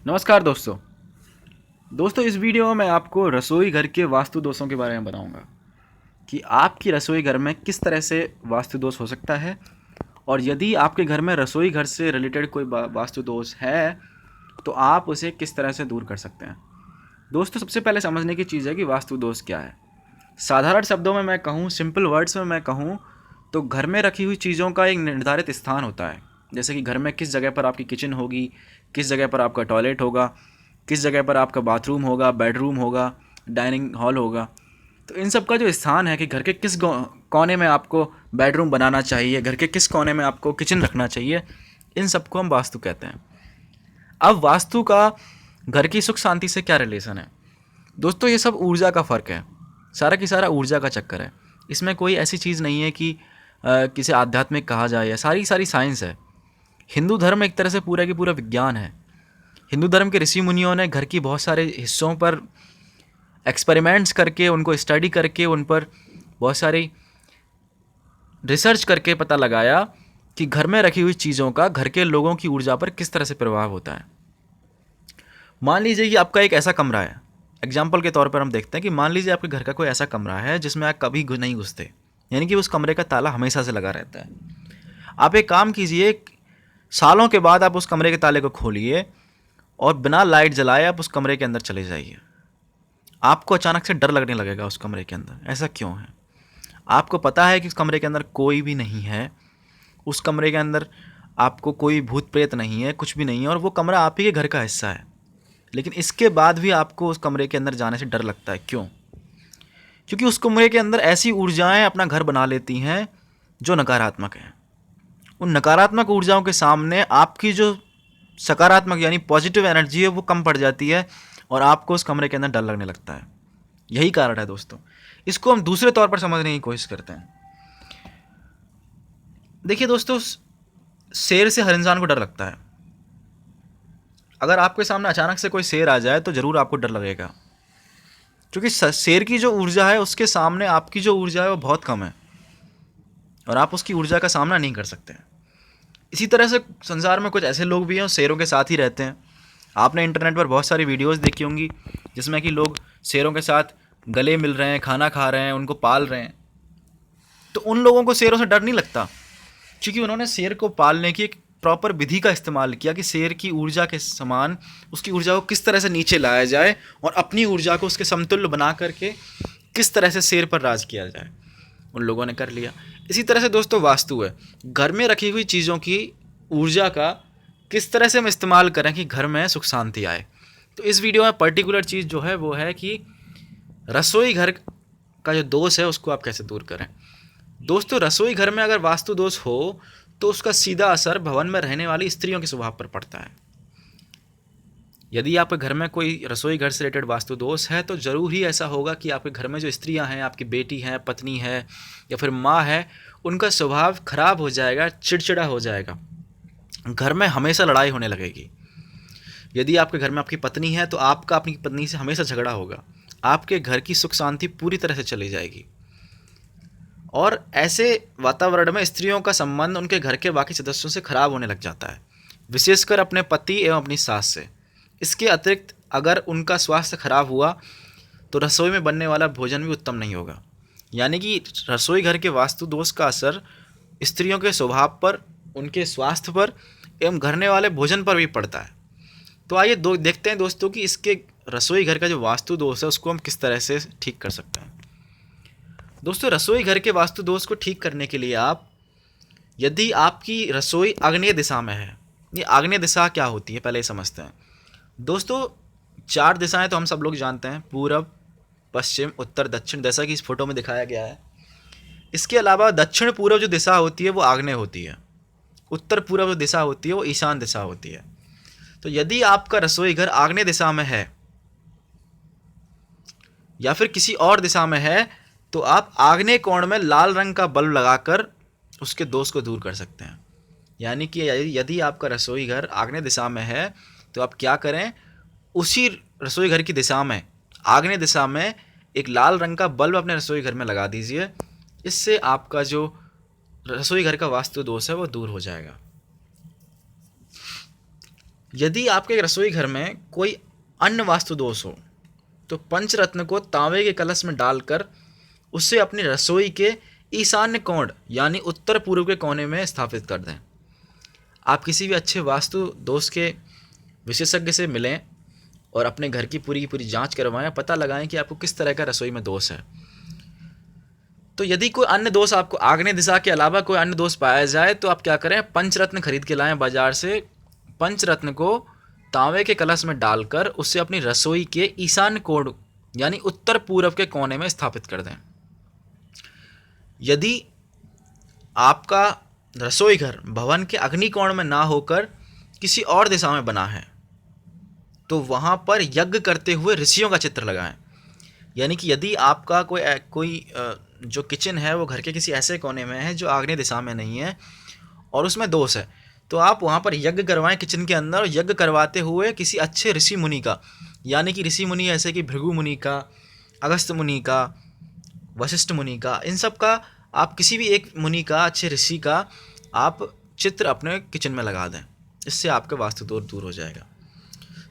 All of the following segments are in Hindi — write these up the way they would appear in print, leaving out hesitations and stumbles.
नमस्कार दोस्तों इस वीडियो में मैं आपको रसोई घर के वास्तु दोषों के बारे में बताऊंगा कि आपकी रसोई घर में किस तरह से वास्तु दोष हो सकता है। और यदि आपके घर में रसोई घर से रिलेटेड कोई वास्तु दोष है तो आप उसे किस तरह से दूर कर सकते हैं। दोस्तों सबसे पहले समझने की चीज़ है कि वास्तु दोष क्या है। साधारण शब्दों में मैं कहूँ, सिंपल वर्ड्स में मैं कहूँ तो घर में रखी हुई चीज़ों का एक निर्धारित स्थान होता है। जैसे कि घर में किस जगह पर आपकी किचन होगी, किस जगह पर आपका टॉयलेट होगा, किस जगह पर आपका बाथरूम होगा, बेडरूम होगा, डाइनिंग हॉल होगा। तो इन सब का जो स्थान है कि घर के किस कोने में आपको बेडरूम बनाना चाहिए, घर के किस कोने में आपको किचन रखना चाहिए, इन सब को हम वास्तु कहते हैं। अब वास्तु का घर की सुख शांति से क्या रिलेशन है? दोस्तों ये सब ऊर्जा का फ़र्क है, सारा की सारा ऊर्जा का चक्कर है। इसमें कोई ऐसी चीज़ नहीं है कि किसे आध्यात्मिक कहा जाए, या सारी सारी साइंस है। हिंदू धर्म एक तरह से पूरा की पूरा विज्ञान है। हिंदू धर्म के ऋषि मुनियों ने घर की बहुत सारे हिस्सों पर एक्सपेरिमेंट्स करके, उनको स्टडी करके, उन पर बहुत सारी रिसर्च करके पता लगाया कि घर में रखी हुई चीज़ों का घर के लोगों की ऊर्जा पर किस तरह से प्रभाव होता है। मान लीजिए कि आपका एक ऐसा कमरा है, एग्जाम्पल के तौर पर हम देखते हैं कि मान लीजिए आपके घर का कोई ऐसा कमरा है जिसमें आप कभी नहीं घुसते, यानी कि उस कमरे का ताला हमेशा से लगा रहता है। आप एक काम कीजिए, सालों के बाद आप उस कमरे के ताले को खोलिए और बिना लाइट जलाए आप उस कमरे के अंदर चले जाइए। आपको अचानक से डर लगने लगेगा उस कमरे के अंदर। ऐसा क्यों है? आपको पता है कि उस कमरे के अंदर कोई भी नहीं है, उस कमरे के अंदर आपको कोई भूत प्रेत नहीं है, कुछ भी नहीं है, और वो कमरा आप ही के घर का हिस्सा है। लेकिन इसके बाद भी आपको उस कमरे के अंदर जाने से डर लगता है। क्यों? क्योंकि उस कमरे के अंदर ऐसी ऊर्जाएं अपना घर बना लेती हैं जो नकारात्मक हैं। उन नकारात्मक ऊर्जाओं के सामने आपकी जो सकारात्मक यानी पॉजिटिव एनर्जी है वो कम पड़ जाती है और आपको उस कमरे के अंदर डर लगने लगता है। यही कारण है दोस्तों। इसको हम दूसरे तौर पर समझने की कोशिश करते हैं। देखिए दोस्तों, शेर से हर इंसान को डर लगता है। अगर आपके सामने अचानक से कोई शेर आ जाए तो ज़रूर आपको डर लगेगा, क्योंकि शेर की जो ऊर्जा है उसके सामने आपकी जो ऊर्जा है वो बहुत कम है और आप उसकी ऊर्जा का सामना नहीं कर सकते। इसी तरह से संसार में कुछ ऐसे लोग भी हैं शेरों के साथ ही रहते हैं। आपने इंटरनेट पर बहुत सारी वीडियोस देखी होंगी जिसमें कि लोग शेरों के साथ गले मिल रहे हैं, खाना खा रहे हैं, उनको पाल रहे हैं। तो उन लोगों को शेरों से डर नहीं लगता, क्योंकि उन्होंने शेर को पालने की एक प्रॉपर विधि का इस्तेमाल किया कि शेर की ऊर्जा के समान उसकी ऊर्जा को किस तरह से नीचे लाया जाए और अपनी ऊर्जा को उसके समतुल्य बना करके किस तरह से शेर पर राज किया जाए। उन लोगों ने कर लिया। इसी तरह से दोस्तों वास्तु है, घर में रखी हुई चीज़ों की ऊर्जा का किस तरह से हम इस्तेमाल करें कि घर में सुख शांति आए। तो इस वीडियो में पर्टिकुलर चीज़ जो है वो है कि रसोई घर का जो दोष है उसको आप कैसे दूर करें। दोस्तों रसोई घर में अगर वास्तु दोष हो तो उसका सीधा असर भवन में रहने वाली स्त्रियों के स्वभाव पर पड़ता है। यदि आपके घर में कोई रसोई घर से रिलेटेड वास्तु दोष है तो ज़रूर ही ऐसा होगा कि आपके घर में जो स्त्रियां हैं, आपकी बेटी हैं, पत्नी है या फिर माँ है, उनका स्वभाव खराब हो जाएगा, चिड़चिड़ा हो जाएगा। घर में हमेशा लड़ाई होने लगेगी। यदि आपके घर में आपकी पत्नी है तो आपका अपनी पत्नी से हमेशा झगड़ा होगा। आपके घर की सुख शांति पूरी तरह से चली जाएगी। और ऐसे वातावरण में स्त्रियों का संबंध उनके घर के बाकी सदस्यों से खराब होने लग जाता है, विशेषकर अपने पति एवं अपनी सास से। इसके अतिरिक्त अगर उनका स्वास्थ्य खराब हुआ तो रसोई में बनने वाला भोजन भी उत्तम नहीं होगा। यानी कि रसोई घर के वास्तु दोष का असर स्त्रियों के स्वभाव पर, उनके स्वास्थ्य पर एवं घरने वाले भोजन पर भी पड़ता है। तो आइए देखते हैं दोस्तों कि इसके रसोई घर का जो वास्तु दोष है उसको हम किस तरह से ठीक कर सकते हैं। दोस्तों रसोई घर के वास्तु दोष को ठीक करने के लिए यदि आपकी रसोई आग्नेय दिशा में है, ये आग्नेय दिशा क्या होती है पहले ही समझते हैं। दोस्तों 4 दिशाएं तो हम सब लोग जानते हैं, पूरब, पश्चिम, उत्तर, दक्षिण, जैसा कि इस फोटो में दिखाया गया है। इसके अलावा दक्षिण पूर्व जो दिशा होती है वो आग्नेय होती है, उत्तर पूर्व जो दिशा होती है वो ईशान दिशा होती है। तो यदि आपका रसोई घर आग्नेय दिशा में है या फिर किसी और दिशा में है तो आप आग्नेय कोण में लाल रंग का बल्ब लगाकर उसके दोष को दूर कर सकते हैं। यानी कि यदि आपका रसोई घर आग्नेय दिशा में है तो आप क्या करें, उसी रसोई घर की दिशा में, आग्नेय दिशा में एक लाल रंग का बल्ब अपने रसोई घर में लगा दीजिए। इससे आपका जो रसोई घर का वास्तु दोष है वो दूर हो जाएगा। यदि आपके रसोई घर में कोई अन्य वास्तु दोष हो तो पंचरत्न को तांबे के कलश में डालकर उसे अपनी रसोई के ईशान्य कोण यानी उत्तर पूर्व के कोने में स्थापित कर दें। आप किसी भी अच्छे वास्तु दोष के विशेषज्ञ से मिलें और अपने घर की पूरी जांच करवाएं, पता लगाएं कि आपको किस तरह का रसोई में दोष है। तो यदि कोई अन्य दोष आपको आग्नेय दिशा के अलावा कोई अन्य दोष पाया जाए तो आप क्या करें, पंचरत्न खरीद के लाएं बाजार से। पंचरत्न को तांबे के कलश में डालकर उसे अपनी रसोई के ईशान्य कोण यानी उत्तर पूर्व के कोने में स्थापित कर दें। यदि आपका रसोई घर भवन के अग्निकोण में ना होकर किसी और दिशा में बना है तो वहाँ पर यज्ञ करते हुए ऋषियों का चित्र लगाएं। यानी कि यदि आपका कोई जो किचन है वो घर के किसी ऐसे कोने में है जो आग्नेय दिशा में नहीं है और उसमें दोष है, तो आप वहाँ पर यज्ञ करवाएं किचन के अंदर। यज्ञ करवाते हुए किसी अच्छे ऋषि मुनि का, यानी कि ऋषि मुनि ऐसे कि भृगु मुनि का, अगस्त्य मुनि का, वशिष्ठ मुनि का, इन सब का आप किसी भी एक मुनि का, अच्छे ऋषि का आप चित्र अपने किचन में लगा दें। इससे आपका वास्तु दोष दूर हो जाएगा।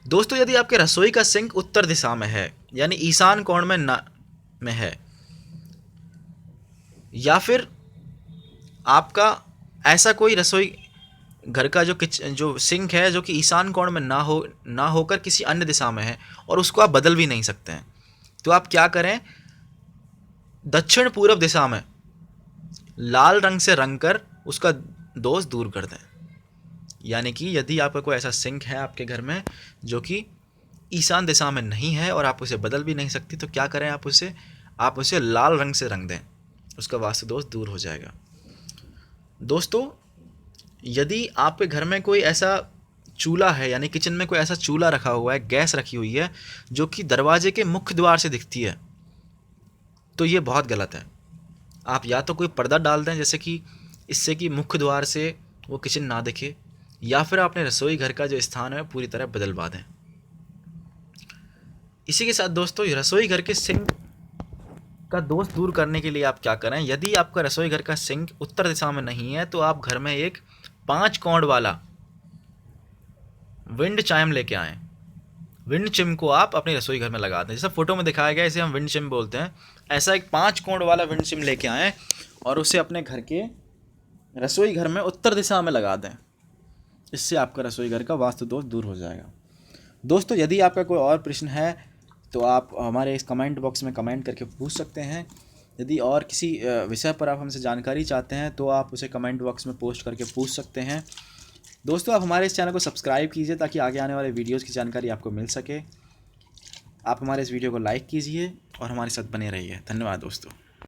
दोस्तों, यदि आपके रसोई का सिंक उत्तर दिशा में है यानी ईशान कोण में है, या फिर आपका ऐसा कोई रसोई घर का जो सिंक है जो कि ईशान कोण में ना होकर किसी अन्य दिशा में है और उसको आप बदल भी नहीं सकते हैं, तो आप क्या करें, दक्षिण पूर्व दिशा में लाल रंग से रंग कर उसका दोष दूर कर दें। यानी कि यदि आपका कोई ऐसा सिंक है आपके घर में जो कि ईशान दिशा में नहीं है और आप उसे बदल भी नहीं सकती, तो क्या करें, आप उसे लाल रंग से रंग दें, उसका वास्तु दोष दूर हो जाएगा। दोस्तों, यदि आपके घर में कोई ऐसा चूल्हा है यानी किचन में कोई ऐसा चूल्हा रखा हुआ है, गैस रखी हुई है जो कि दरवाजे के मुख्य द्वार से दिखती है, तो ये बहुत गलत है। आप या तो कोई पर्दा डाल दें जैसे कि इससे कि मुख्य द्वार से वो किचन ना दिखे, या फिर अपने रसोई घर का जो स्थान है पूरी तरह बदलवा दें। इसी के साथ दोस्तों, रसोई घर के सिंक का दोष दूर करने के लिए आप क्या करें, यदि आपका रसोई घर का सिंक उत्तर दिशा में नहीं है तो आप घर में एक 5 कोण वाला विंड चाइम लेके आएँ। विंड चिम को आप अपने रसोई घर में लगा दें, जैसा फोटो में दिखाया गया, इसे हम विंड चिम बोलते हैं। ऐसा एक 5 कोण वाला विंड चिम लेके आएँ और उसे अपने घर के रसोई घर में उत्तर दिशा में लगा दें। इससे आपका रसोई घर का वास्तु दोष दूर हो जाएगा। दोस्तों, यदि आपका कोई और प्रश्न है तो आप हमारे इस कमेंट बॉक्स में कमेंट करके पूछ सकते हैं। यदि और किसी विषय पर आप हमसे जानकारी चाहते हैं तो आप उसे कमेंट बॉक्स में पोस्ट करके पूछ सकते हैं। दोस्तों, आप हमारे इस चैनल को सब्सक्राइब कीजिए ताकि आगे आने वाले वीडियोज़ की जानकारी आपको मिल सके। आप हमारे इस वीडियो को लाइक कीजिए और हमारे साथ बने रहिए। धन्यवाद दोस्तों।